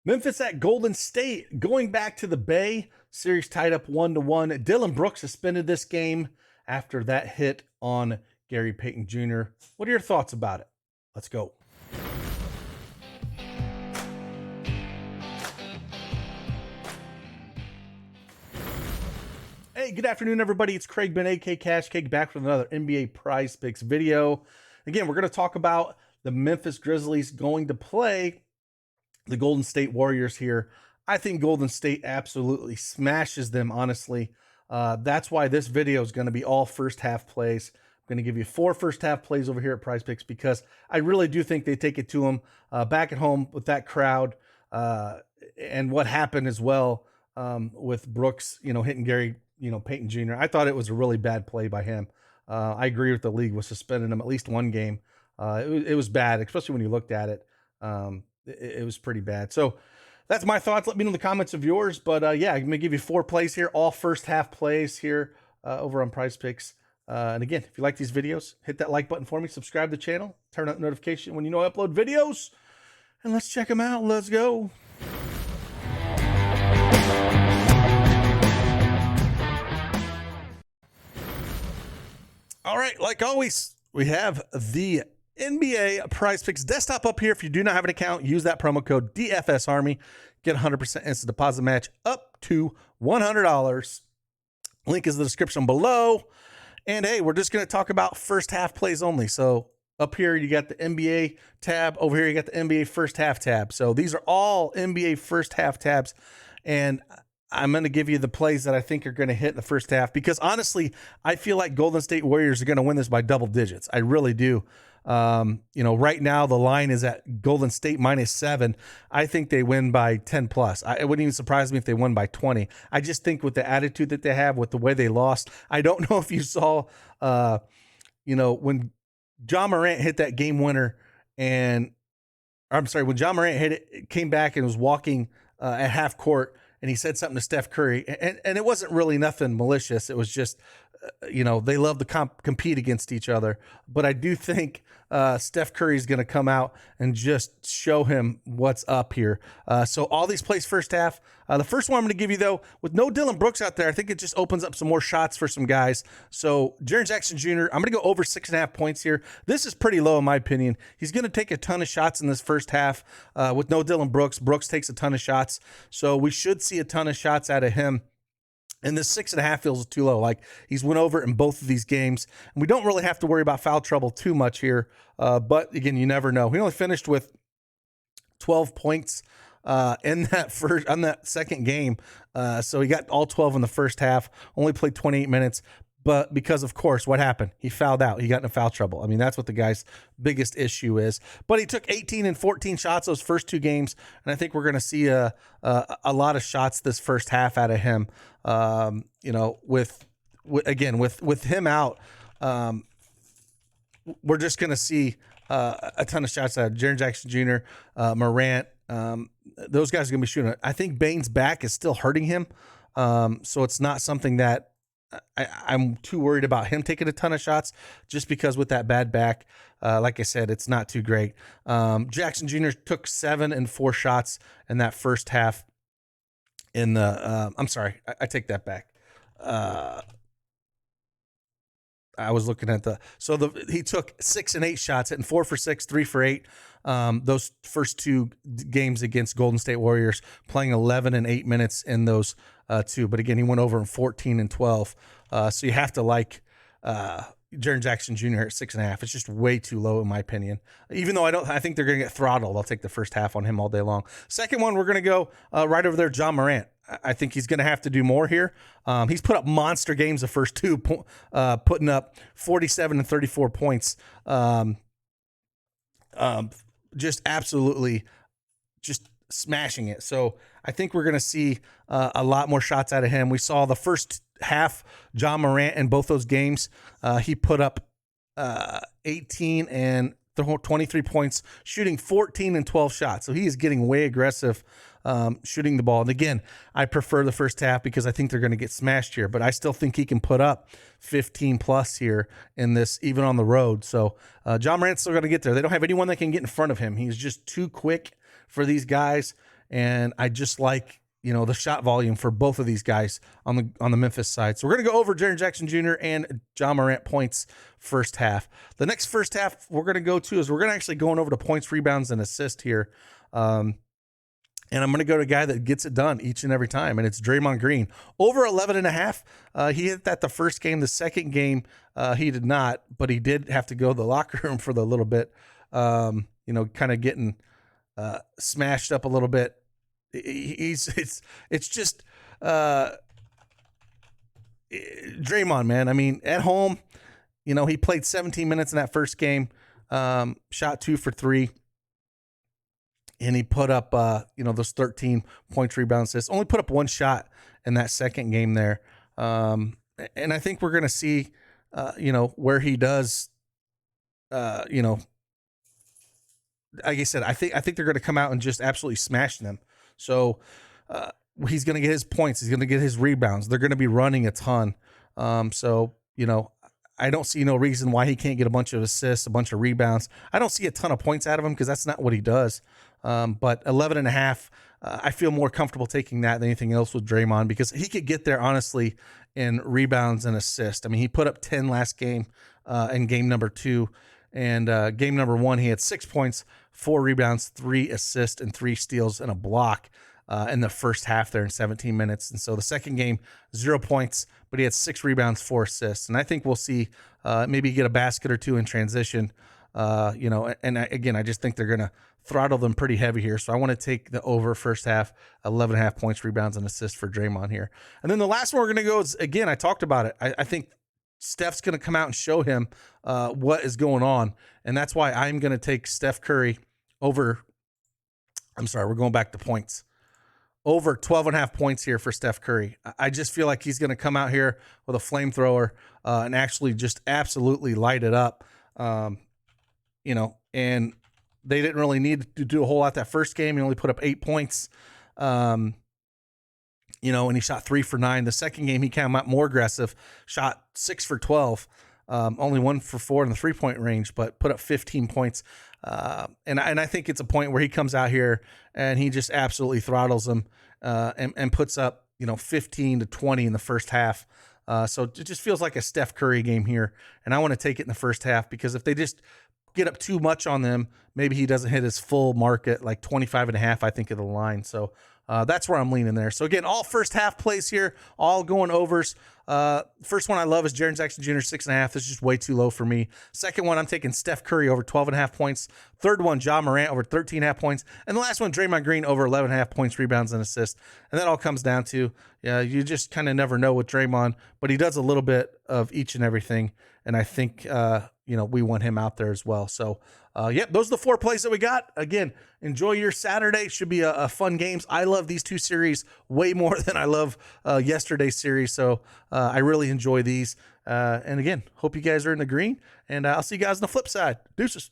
Memphis at Golden State, going back to the Bay. Series tied up 1-1. Dillon Brooks suspended this game after that hit on Gary Payton Jr. What are your thoughts about it? Let's go. Hey, good afternoon, everybody. It's Craig Ben, AK Cash Cake, back with another NBA Prize Picks video. Again, we're going to talk about the Memphis Grizzlies going to play the Golden State Warriors here. I think Golden State absolutely smashes them, honestly. That's why this video is going to be all first half plays. I'm going to give you 4 first half plays over here at Prize Picks because I really do think they take it to them back at home with that crowd and what happened as well with Brooks, hitting Gary, Payton Jr. I thought it was a really bad play by him. I agree with the league with suspending him at least one game. It was bad, especially when you looked at it. It was pretty bad. So that's my thoughts. Let me know in the comments of yours. But yeah, I'm going to give you 4 plays here, all first half plays here over on Prize Picks. And again, if you like these videos, hit that like button for me, subscribe to the channel, turn on notification when you know I upload videos, and let's check them out. Let's go. All right, like always, we have the NBA Prize Picks desktop up here. If you do not have an account, use that promo code DFSArmy. Get 100% instant deposit match up to $100. Link is in the description below. And hey, we're just going to talk about first half plays only. So up here, you got the NBA tab. Over here, you got the NBA first half tab. So these are all NBA first half tabs. And I'm going to give you the plays that I think are going to hit in the first half because honestly, I feel like Golden State Warriors are going to win this by double digits. I really do. Right now the line is at Golden State -7. I think they win by 10 plus. It wouldn't even surprise me if they won by 20. I just think with the attitude that they have, with the way they lost, I don't know if you saw, when Ja Morant hit that game winner when Ja Morant hit it, came back and was walking at half court, and he said something to Steph Curry, and it wasn't really nothing malicious. It was just, they love to compete against each other. But I do think Steph Curry is going to come out and just show him what's up here. So all these plays first half. The first one I'm going to give you, though, with no Dillon Brooks out there, I think it just opens up some more shots for some guys. So Jaren Jackson Jr., I'm going to go over 6.5 points here. This is pretty low in my opinion. He's going to take a ton of shots in this first half with no Dillon Brooks. Brooks takes a ton of shots. So we should see a ton of shots out of him. And this 6.5 feels too low. Like he's went over in both of these games. And we don't really have to worry about foul trouble too much here. But again, you never know. He only finished with 12 points in that second game. So he got all 12 in the first half, only played 28 minutes. But because, of course, what happened? He fouled out. He got into foul trouble. I mean, that's what the guy's biggest issue is. But he took 18 and 14 shots those first 2 games, and I think we're going to see a lot of shots this first half out of him. With him out, we're just going to see a ton of shots out of Jaren Jackson Jr., Morant. Those guys are going to be shooting. I think Bane's back is still hurting him, so it's not something that I'm too worried about him taking a ton of shots just because with that bad back, like I said, it's not too great. Jackson Jr. took 7 and 4 shots in that first half in the, I'm sorry, I take that back. I was looking at he took 6 and 8 shots, hitting 4 for 6, 3 for 8. Those first 2 games against Golden State Warriors, playing 11 and 8 minutes in those 2. But again, he went over in 14 and 12. So you have to like Jaren Jackson Jr. at 6.5. It's just way too low in my opinion. Even though I think they're going to get throttled. I'll take the first half on him all day long. Second one, we're going to go right over there, Ja Morant. I think he's going to have to do more here. He's put up monster games the first 2, putting up 47 and 34 points. Just absolutely just smashing it. So I think we're going to see a lot more shots out of him. We saw the first half, Ja Morant in both those games. He put up 18 and 23 points, shooting 14 and 12 shots. So he is getting way aggressive shooting the ball. And again, I prefer the first half because I think they're going to get smashed here, but I still think he can put up 15 plus here in this, even on the road. So Ja Morant's still going to get there. They don't have anyone that can get in front of him. He's just too quick for these guys. and I just like, you know, the shot volume for both of these guys on the Memphis side. So we're going to go over Jaren Jackson Jr. and John Morant points first half. The next first half we're going to go to is we're going to actually going over to points, rebounds, and assist here. And I'm going to go to a guy that gets it done each and every time, and it's Draymond Green. Over 11.5. He hit that the first game. The second game, he did not, but he did have to go to the locker room for the little bit, you know, kind of getting smashed up a little bit. It's just Draymond, man. I mean, at home, you know, he played 17 minutes in that first game, shot 2 for 3, and he put up, you know, those 13 points, rebounds, assists. Only put up 1 shot in that second game there, and I think we're going to see, you know, where he does, you know, like I said, I think they're going to come out and just absolutely smash them. So he's going to get his points. He's going to get his rebounds. They're going to be running a ton. So, you know, I don't see no reason why he can't get a bunch of assists, a bunch of rebounds. I don't see a ton of points out of him because that's not what he does. But 11.5, I feel more comfortable taking that than anything else with Draymond because he could get there, honestly, in rebounds and assists. I mean, he put up 10 last game in game number 2. And game number 1, he had 6 points, 4 rebounds, 3 assists, and 3 steals and a block in the first half there in 17 minutes. And so the second game, 0 points, but he had 6 rebounds, 4 assists. And I think we'll see maybe get a basket or 2 in transition. You know, and again, I just think they're going to throttle them pretty heavy here. So I want to take the over first half, 11.5 points, rebounds, and assists for Draymond here. And then the last one we're going to go is, again, I talked about it. I think Steph's going to come out and show him what is going on. And that's why I'm going to take Steph Curry over, I'm sorry, we're going back to points. Over 12.5 points here for Steph Curry. I just feel like he's going to come out here with a flamethrower and actually just absolutely light it up. You know, and they didn't really need to do a whole lot that first game. He only put up 8 points. You know, and he shot 3 for 9. The second game, he came out more aggressive, shot 6 for 12, only 1 for 4 in the 3-point range, but put up 15 points. And I think it's a point where he comes out here and he just absolutely throttles them and puts up, you know, 15 to 20 in the first half. So it just feels like a Steph Curry game here. And I want to take it in the first half because if they just get up too much on them, maybe he doesn't hit his full market, like 25.5, I think, of the line. So that's where I'm leaning there. So again, all first half plays here, all going overs. First one I love is Jaren Jackson Jr. 6.5. This is just way too low for me. Second one, I'm taking Steph Curry over 12.5 points. Third one, John Morant over 13.5 points. And the last one, Draymond Green over 11.5 points, rebounds, and assists. And that all comes down to, you just kind of never know with Draymond, but he does a little bit of each and everything. And I think, you know, we want him out there as well. So, yep, those are the 4 plays that we got. Again, enjoy your Saturday. Should be a fun games. I love these 2 series way more than I love yesterday's series. So I really enjoy these. And again, hope you guys are in the green. And I'll see you guys on the flip side. Deuces.